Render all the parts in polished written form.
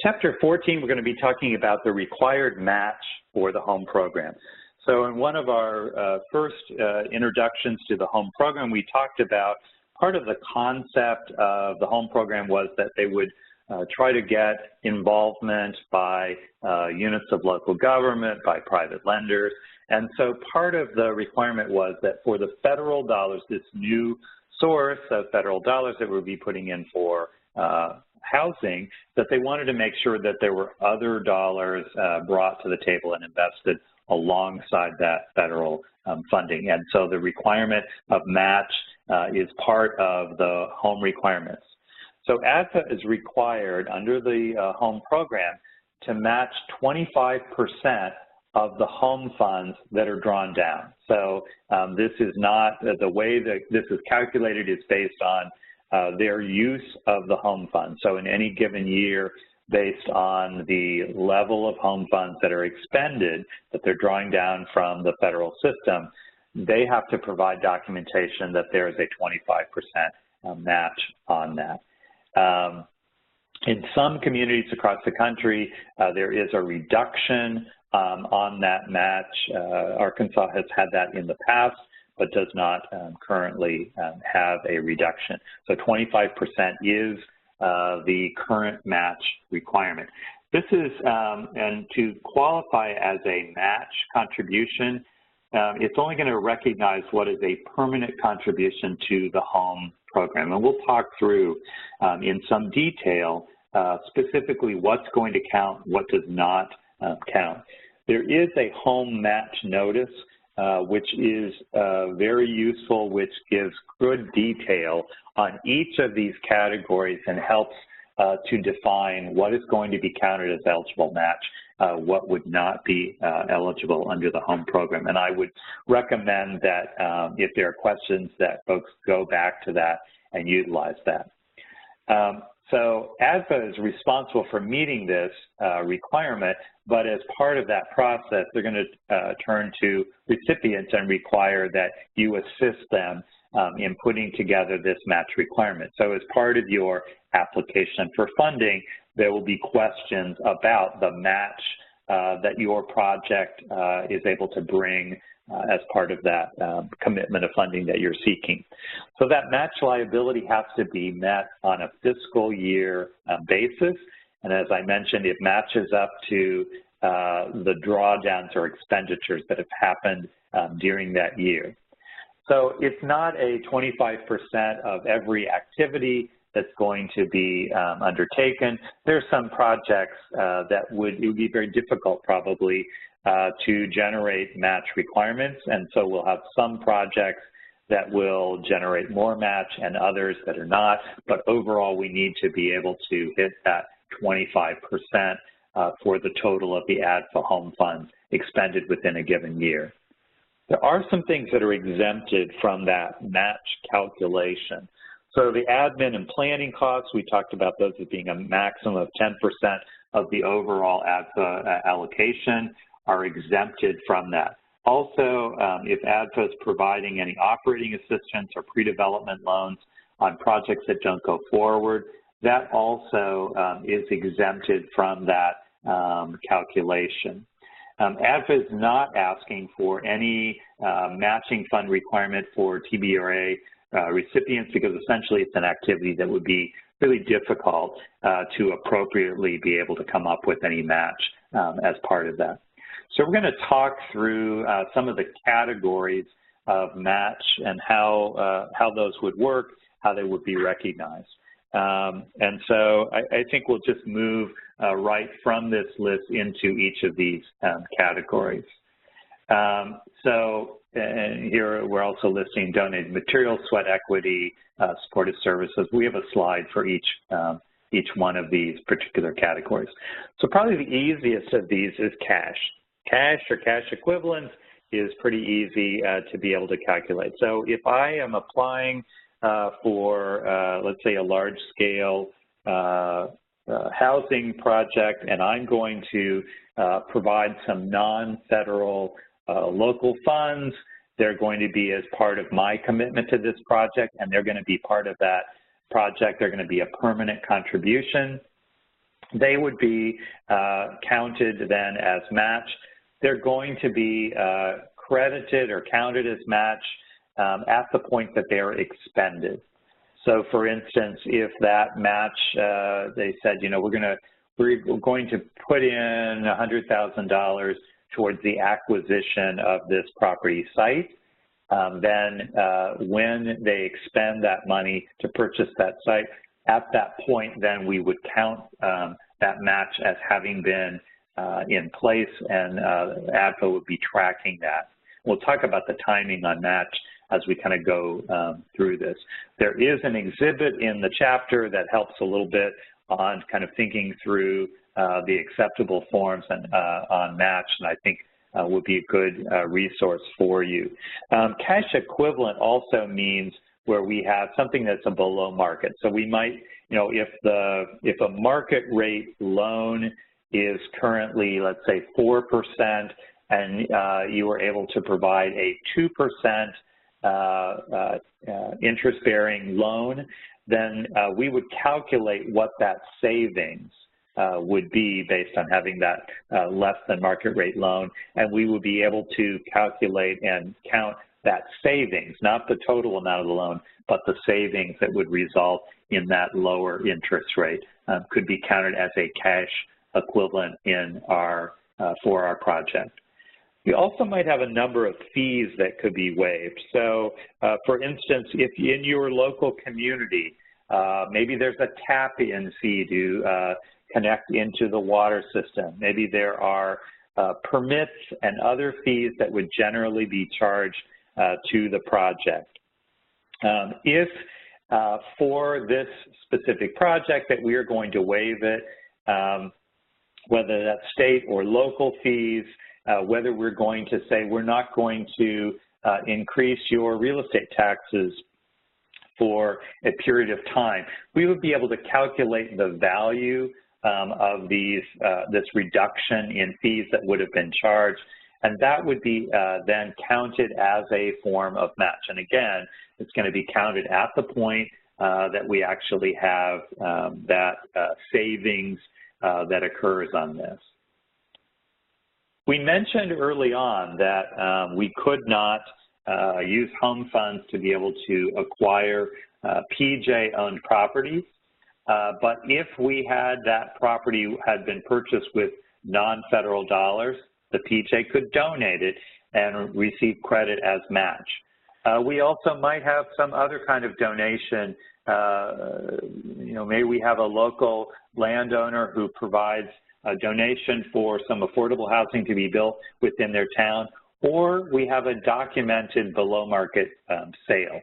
Chapter 14, we're going to be talking about the required match for the home program. So in one of our first introductions to the home program, we talked about part of the concept of the home program was that they would try to get involvement by units of local government, by private lenders. And so part of the requirement was that for the federal dollars, this new source of federal dollars that we'll be putting in for housing, that they wanted to make sure that there were other dollars brought to the table and invested alongside that federal funding. And so the requirement of match is part of the home requirements. So ADFA is required under the home program to match 25% of the home funds that are drawn down. So this is not, the way that this is calculated is based on their use of the home fund. So in any given year, based on the level of home funds that are expended, that they're drawing down from the federal system, they have to provide documentation that there is a 25% match on that. In some communities across the country, there is a reduction on that match. Arkansas has had that in the past, but does not currently have a reduction. So 25% is the current match requirement. This is, and to qualify as a match contribution, it's only going to recognize what is a permanent contribution to the home program. And we'll talk through in some detail specifically what's going to count, what does not count. There is a home match notice, which is very useful, which gives good detail on each of these categories and helps to define what is going to be counted as eligible match, what would not be eligible under the home program. And I would recommend that if there are questions that folks go back to that and utilize that. So ADFA is responsible for meeting this requirement, but as part of that process, they're going to turn to recipients and require that you assist them in putting together this match requirement. So as part of your application for funding, there will be questions about the match that your project is able to bring as part of that commitment of funding that you're seeking. So that match liability has to be met on a fiscal year basis. And as I mentioned, it matches up to the drawdowns or expenditures that have happened during that year. So it's not a 25% of every activity that's going to be undertaken. There's some projects that it would be very difficult probably to generate match requirements, and so we'll have some projects that will generate more match and others that are not, but overall we need to be able to hit that 25% for the total of the ADFA home funds expended within a given year. There are some things that are exempted from that match calculation. So the admin and planning costs, we talked about those as being a maximum of 10% of the overall ADFA allocation, are exempted from that. Also, if ADFA is providing any operating assistance or pre-development loans on projects that don't go forward, that also is exempted from that calculation. ADFA is not asking for any matching fund requirement for TBRA recipients because essentially it's an activity that would be really difficult to appropriately be able to come up with any match as part of that. So we're going to talk through some of the categories of match and how those would work, how they would be recognized. And so I think we'll just move right from this list into each of these categories. And here we're also listing donated materials, sweat equity, supportive services. We have a slide for each one of these particular categories. So probably the easiest of these is cash. Cash or cash equivalents is pretty easy to be able to calculate. So if I am applying for, let's say, a large-scale housing project, and I'm going to provide some non-federal local funds, they're going to be as part of my commitment to this project, and they're going to be part of that project. They're going to be a permanent contribution. they would be counted then as match. They're going to be credited or counted as match at the point that they are expended. So for instance, if that match, they said, you know, we're going to put in $100,000 towards the acquisition of this property site, then when they expend that money to purchase that site, at that point, then we would count that match as having been in place, and ADFA would be tracking that. We'll talk about the timing on match as we kind of go through this. There is an exhibit in the chapter that helps a little bit on kind of thinking through the acceptable forms and on match, and I think would be a good resource for you. Cash equivalent also means where we have something that's a below market. So we might, you know, if a market rate loan is currently, let's say, 4%, and you were able to provide a 2% interest-bearing loan, then we would calculate what that savings would be based on having that less than market rate loan, and we would be able to calculate and count that savings, not the total amount of the loan, but the savings that would result in that lower interest rate could be counted as a cash equivalent in for our project. We also might have a number of fees that could be waived. So, for instance, if in your local community, maybe there's a tap-in fee to connect into the water system. Maybe there are permits and other fees that would generally be charged to the project. If for this specific project that we are going to waive it, whether that's state or local fees, whether we're going to say we're not going to increase your real estate taxes for a period of time, we would be able to calculate the value of this reduction in fees that would have been charged, and that would be then counted as a form of match. And again, it's going to be counted at the point that we actually have that savings that occurs on this. We mentioned early on that we could not use home funds to be able to acquire PJ-owned properties, but if we had that property had been purchased with non-federal dollars, the PJ could donate it and receive credit as match. We also might have some other kind of donation. You know, maybe we have a local landowner who provides a donation for some affordable housing to be built within their town, or we have a documented below market sale.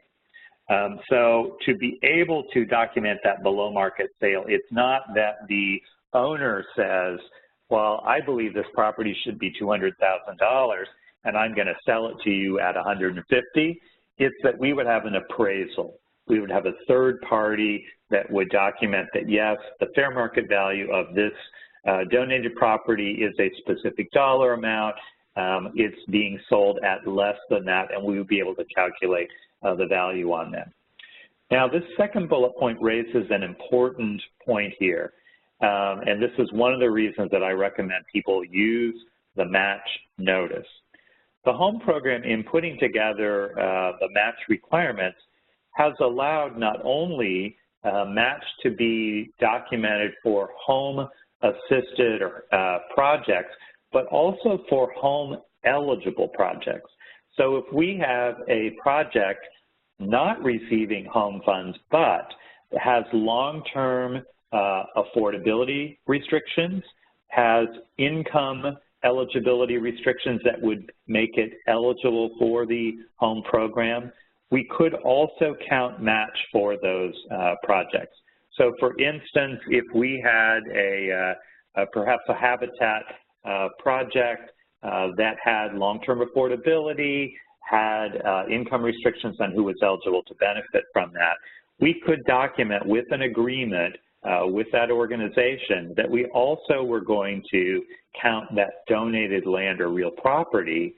So to be able to document that below market sale, it's not that the owner says, well, I believe this property should be $200,000 and I'm going to sell it to you at $150,000. It's that we would have an appraisal. We would have a third party that would document that, yes, the fair market value of this donated property is a specific dollar amount. It's being sold at less than that, and we would be able to calculate the value on that. Now, this second bullet point raises an important point here, and this is one of the reasons that I recommend people use the match notice. The home program, in putting together the match requirements, has allowed not only match to be documented for home-assisted projects, but also for home-eligible projects. So if we have a project not receiving home funds, but has long-term affordability restrictions, has income eligibility restrictions that would make it eligible for the home program, we could also count match for those projects. So for instance, if we had perhaps a habitat project that had long-term affordability, had income restrictions on who was eligible to benefit from that, we could document with an agreement with that organization that we also were going to count that donated land or real property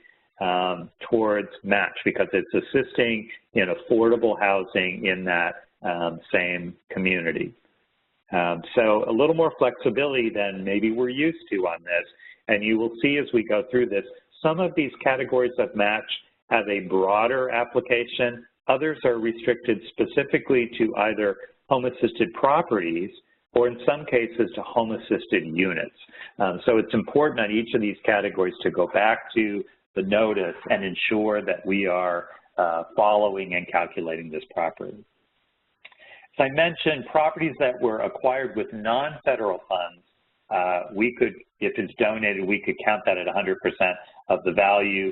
towards match, because it's assisting in affordable housing in that same community. So a little more flexibility than maybe we're used to on this. And you will see as we go through this, some of these categories of match have a broader application. Others are restricted specifically to either home-assisted properties or in some cases to home-assisted units. So it's important on each of these categories to go back to the notice and ensure that we are following and calculating this properly. As I mentioned, properties that were acquired with non-federal funds, we could, if it's donated, we could count that at 100% of the value.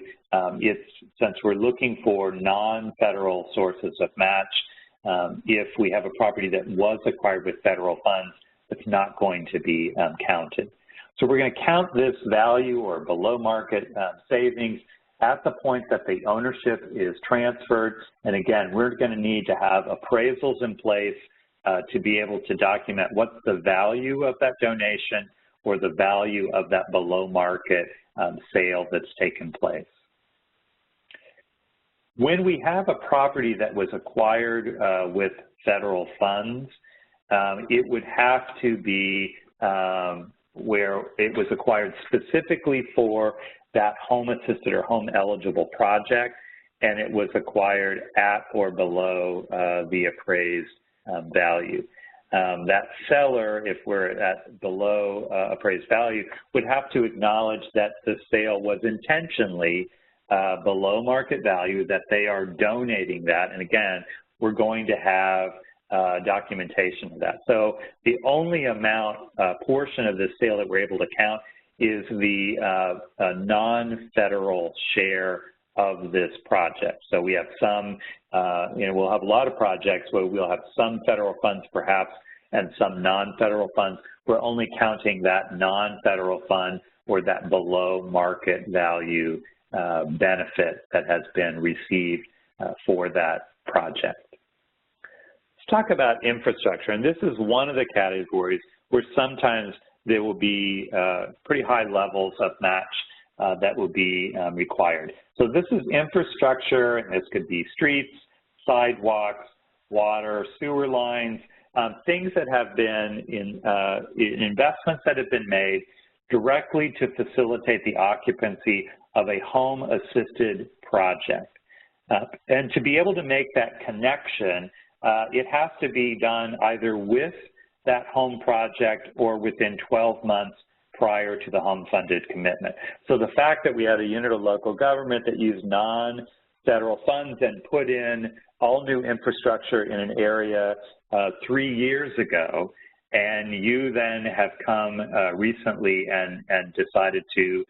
Since we're looking for non-federal sources of match, if we have a property that was acquired with federal funds, it's not going to be counted. So we're going to count this value or below market savings at the point that the ownership is transferred. And again, we're going to need to have appraisals in place to be able to document what's the value of that donation or the value of that below market sale that's taken place. When we have a property that was acquired with federal funds, it would have to be where it was acquired specifically for that home-assisted or home-eligible project, and it was acquired at or below the appraised value. That seller, if we're at below appraised value, would have to acknowledge that the sale was intentionally below market value, that they are donating that, and again, we're going to have documentation of that. So the only portion of this sale that we're able to count is the non-federal share of this project. So we have some, we'll have a lot of projects where we'll have some federal funds perhaps and some non-federal funds. We're only counting that non-federal fund or that below market value benefit that has been received for that project. Let's talk about infrastructure, and this is one of the categories where sometimes there will be pretty high levels of match that will be required. So this is infrastructure, and this could be streets, sidewalks, water, sewer lines, things that have been investments that have been made directly to facilitate the occupancy of a home-assisted project. And to be able to make that connection, it has to be done either with that home project or within 12 months prior to the home-funded commitment. So the fact that we had a unit of local government that used non-federal funds and put in all new infrastructure in an area 3 years ago, and you then have come recently and decided to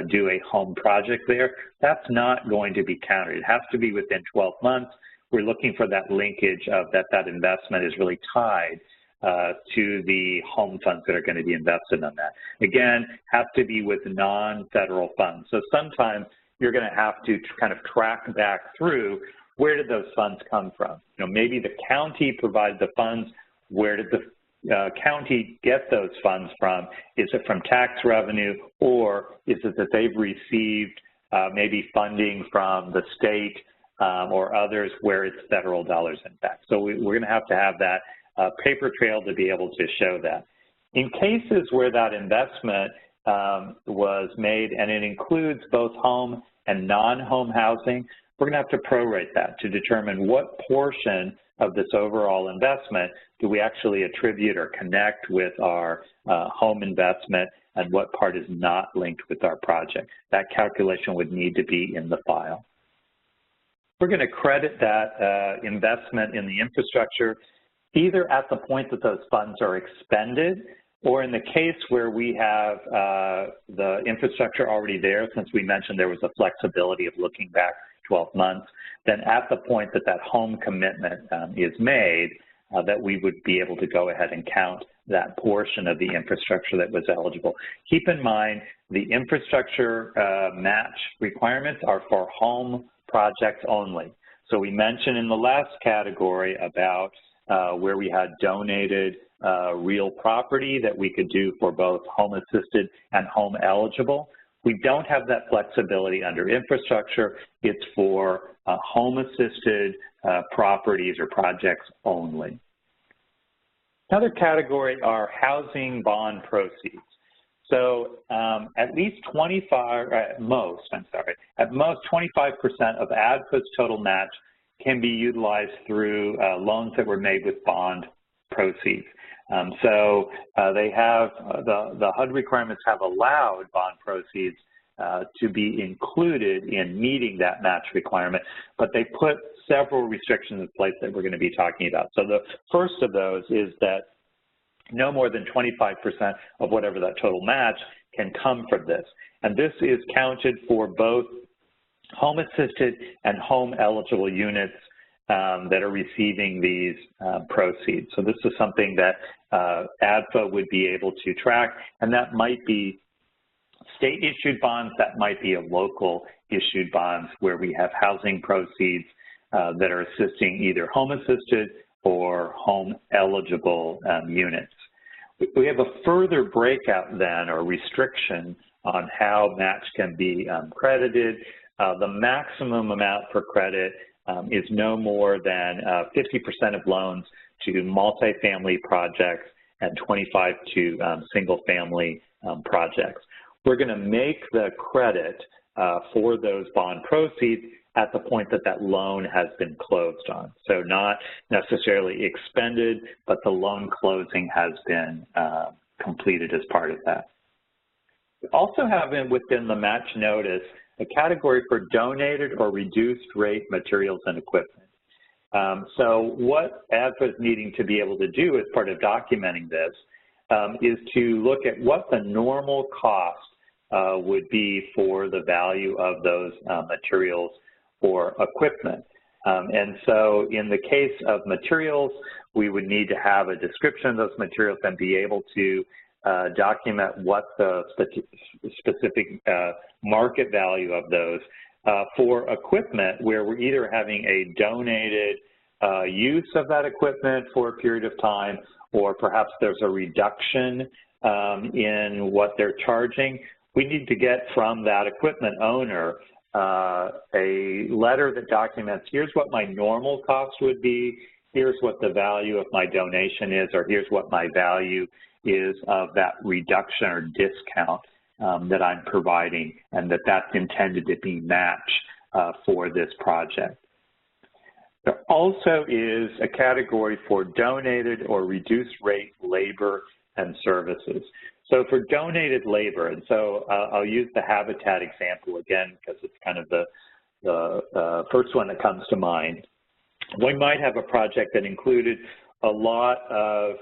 do a home project there, that's not going to be counted. It has to be within 12 months. We're looking for that linkage of that investment is really tied to the home funds that are going to be invested on that. Again, has to be with non-federal funds. So sometimes you're going to have to kind of track back through, where did those funds come from? Maybe the county provides the funds. Where did the county get those funds from? Is it from tax revenue, or is it that they've received maybe funding from the state or others where it's federal dollars in fact? So we're going to have that paper trail to be able to show that. In cases where that investment was made, and it includes both home and non-home housing, we're going to have to prorate that to determine what portion of this overall investment do we actually attribute or connect with our home investment, and what part is not linked with our project. That calculation would need to be in the file. We're going to credit that investment in the infrastructure either at the point that those funds are expended, or in the case where we have the infrastructure already there, since we mentioned there was a flexibility of looking back 12 months, then at the point that that home commitment is made, that we would be able to go ahead and count that portion of the infrastructure that was eligible. Keep in mind, the infrastructure match requirements are for home projects only. So we mentioned in the last category about where we had donated real property that we could do for both home-assisted and home-eligible. We don't have that flexibility under infrastructure. It's for home-assisted properties or projects only. Another category are housing bond proceeds. So at most 25% of ADFA's total match can be utilized through loans that were made with bond proceeds. They have, the HUD requirements have allowed bond proceeds to be included in meeting that match requirement, but they put several restrictions in place that we're going to be talking about. So the first of those is that no more than 25% of whatever that total match can come from this. And this is counted for both home-assisted and home-eligible units that are receiving these proceeds. So this is something that ADFA would be able to track, and that might be state-issued bonds, that might be a local-issued bonds where we have housing proceeds that are assisting either home-assisted or home-eligible units. We have a further breakout then, or restriction, on how match can be credited. The maximum amount for credit is no more than 50% of loans to multifamily projects and 25 to single-family projects. We're going to make the credit for those bond proceeds at the point that that loan has been closed on. So not necessarily expended, but the loan closing has been completed as part of that. We also have within the match notice a category for donated or reduced rate materials and equipment. So what ADFA is needing to be able to do as part of documenting this is to look at what the normal cost would be for the value of those materials or equipment. And so in the case of materials, we would need to have a description of those materials and be able to document what the specific market value of those. For equipment, where we're either having a donated use of that equipment for a period of time, or perhaps there's a reduction in what they're charging, we need to get from that equipment owner a letter that documents, here's what my normal cost would be, here's what the value of my donation is, or here's what my value is of that reduction or discount that I'm providing, and that that's intended to be matched for this project. There also is a category for donated or reduced rate labor and services. So for donated labor, and so I'll use the Habitat example again because it's kind of the first one that comes to mind. We might have a project that included a lot of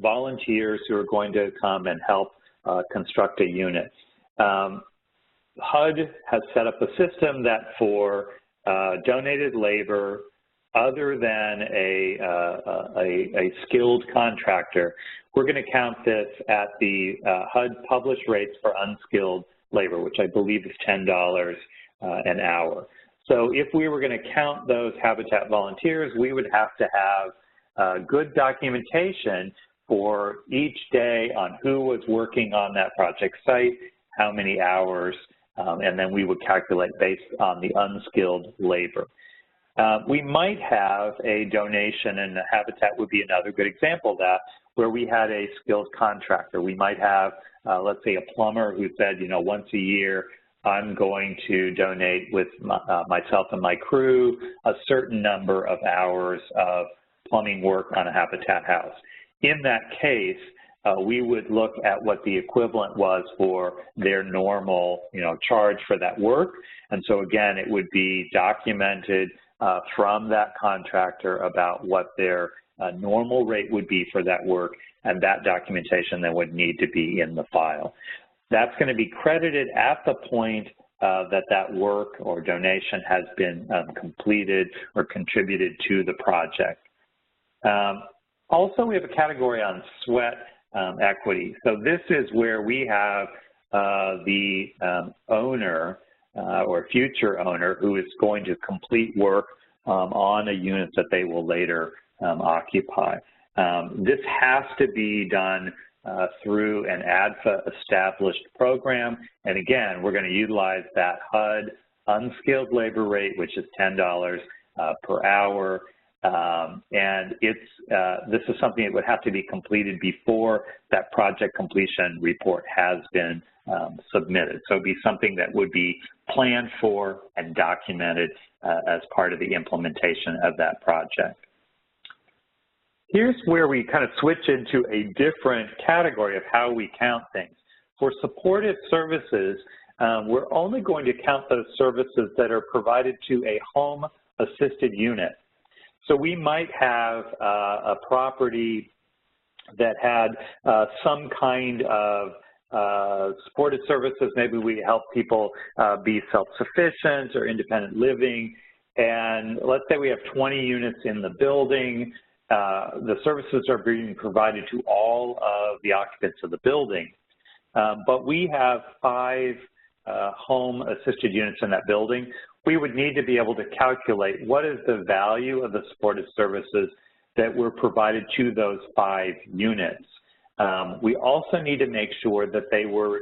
volunteers who are going to come and help construct a unit. HUD has set up a system that for donated labor, other than a skilled contractor, we're going to count this at the HUD published rates for unskilled labor, which I believe is $10 an hour. So if we were going to count those Habitat volunteers, we would have to have good documentation for each day on who was working on that project site, how many hours, and then we would calculate based on the unskilled labor. We might have a donation, and the Habitat would be another good example of that, where we had a skilled contractor. We might have, let's say, a plumber who said, you know, once a year, I'm going to donate with myself and my crew a certain number of hours of plumbing work on a Habitat house. In that case, we would look at what the equivalent was for their normal, you know, charge for that work. And so again, it would be documented from that contractor about what their normal rate would be for that work, and that documentation then would need to be in the file. That's going to be credited at the point that that work or donation has been completed or contributed to the project. Also, we have a category on sweat equity. So this is where we have the owner or future owner who is going to complete work on a unit that they will later occupy. This has to be done through an ADFA established program. And again, we're going to utilize that HUD unskilled labor rate, which is $10 per hour. And this is something that would have to be completed before that project completion report has been submitted. So it would be something that would be planned for and documented as part of the implementation of that project. Here's where we kind of switch into a different category of how we count things. For supportive services, we're only going to count those services that are provided to a home-assisted unit. So we might have a property that had some kind of supportive services. Maybe we help people be self-sufficient or independent living. And let's say we have 20 units in the building. The services are being provided to all of the occupants of the building. But we have 5 home-assisted units in that building. We would need to be able to calculate what is the value of the supportive services that were provided to those 5 units. We also need to make sure that they were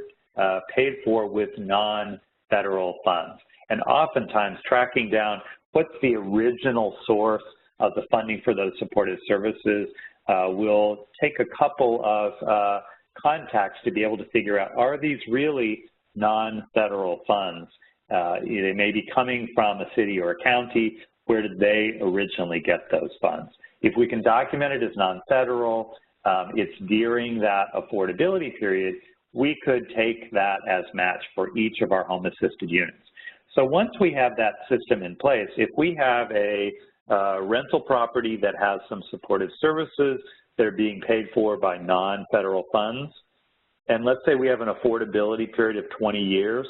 paid for with non-federal funds. And oftentimes tracking down what's the original source of the funding for those supportive services will take a couple of contacts to be able to figure out, are these really non-federal funds? They may be coming from a city or a county. Where did they originally get those funds? If we can document it as non-federal, it's during that affordability period, we could take that as match for each of our home-assisted units. So once we have that system in place, if we have a rental property that has some supportive services that are being paid for by non-federal funds, and let's say we have an affordability period of 20 years,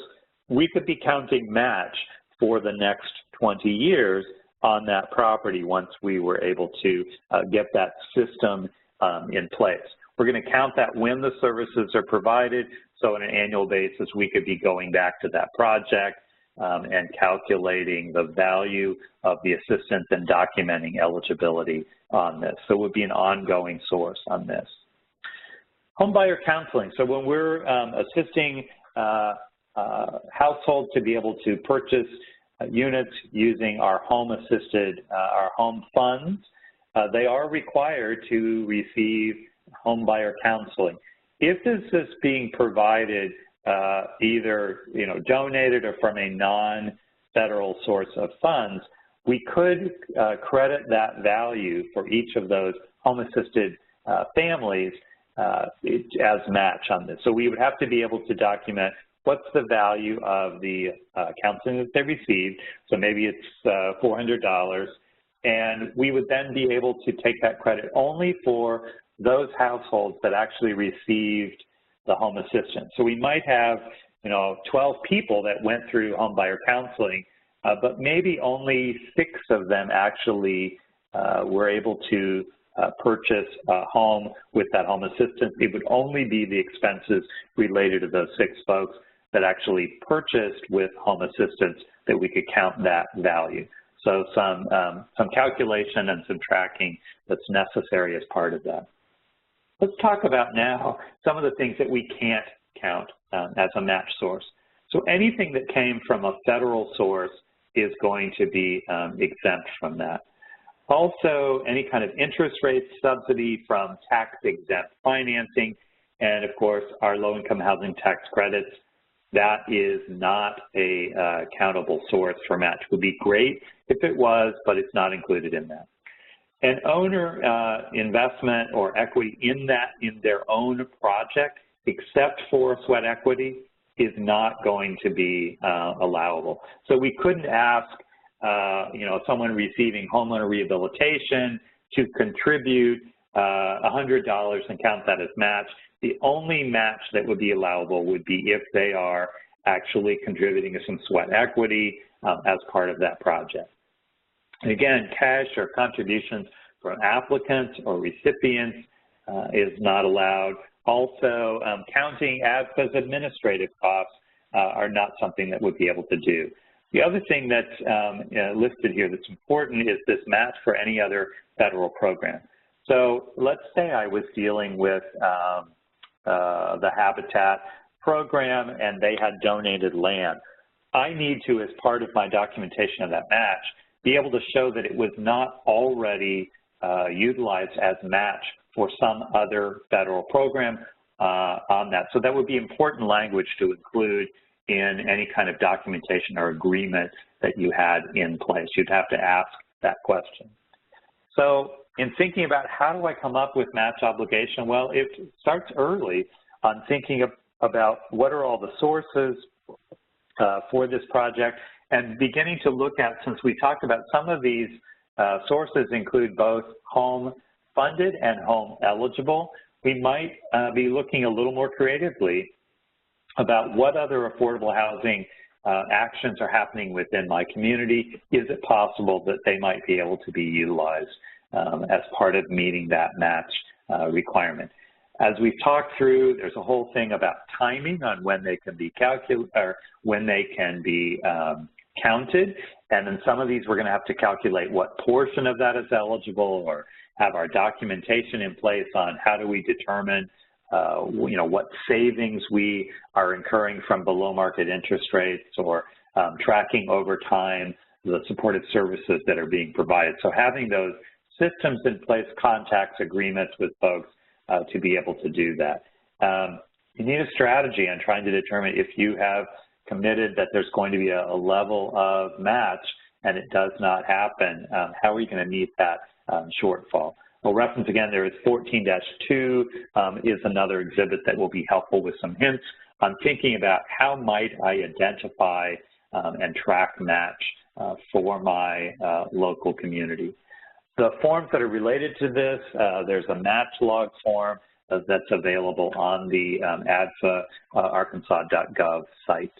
we could be counting match for the next 20 years on that property once we were able to get that system in place. We're going to count that when the services are provided, so on an annual basis we could be going back to that project and calculating the value of the assistance and documenting eligibility on this. So it would be an ongoing source on this. Homebuyer counseling. So when we're assisting households to be able to purchase units using our home-assisted, our home funds, they are required to receive homebuyer counseling. If this is being provided either donated or from a non-federal source of funds, we could credit that value for each of those home-assisted families as match on this. So we would have to be able to document what's the value of the counseling that they received. So maybe it's $400, and we would then be able to take that credit only for those households that actually received the home assistance. So we might have 12 people that went through homebuyer counseling, but maybe only 6 of them actually were able to purchase a home with that home assistance. It would only be the expenses related to those 6 folks that actually purchased with home assistance that we could count that value. So some calculation and some tracking that's necessary as part of that. Let's talk about now some of the things that we can't count as a match source. So anything that came from a federal source is going to be exempt from that. Also, any kind of interest rate subsidy from tax-exempt financing, and of course, our low-income housing tax credits, that is not a countable source for match. It would be great if it was, but it's not included in that. An owner investment or equity in their own project, except for sweat equity, is not going to be allowable. So we couldn't ask someone receiving homeowner rehabilitation to contribute $100 and count that as match. The only match that would be allowable would be if they are actually contributing to some sweat equity as part of that project. And again, cash or contributions from applicants or recipients is not allowed. Also, counting ADFA's administrative costs are not something that would be able to do. The other thing that's listed here that's important is this match for any other federal program. So let's say I was dealing with the Habitat program and they had donated land. I need to, as part of my documentation of that match, be able to show that it was not already utilized as match for some other federal program on that. So that would be important language to include in any kind of documentation or agreement that you had in place. You'd have to ask that question. So in thinking about how do I come up with match obligation, well, it starts early on thinking about what are all the sources for this project, and beginning to look at, since we talked about some of these sources include both home funded and home eligible, we might be looking a little more creatively about what other affordable housing actions are happening within my community. Is it possible that they might be able to be utilized as part of meeting that match requirement? As we've talked through, there's a whole thing about timing on when they can be calculated or when they can be counted. And in some of these, we're going to have to calculate what portion of that is eligible, or have our documentation in place on how do we determine what savings we are incurring from below market interest rates, or tracking over time the supportive services that are being provided. So having those systems in place, contacts, agreements with folks to be able to do that. You need a strategy on trying to determine if you have committed that there's going to be a level of match and it does not happen, how are you going to meet that shortfall? Well, reference again, there is 14-2 is another exhibit that will be helpful with some hints on thinking about how might I identify and track match for my local community. The forms that are related to this, there's a match log form that's available on the ADFA arkansas.gov site.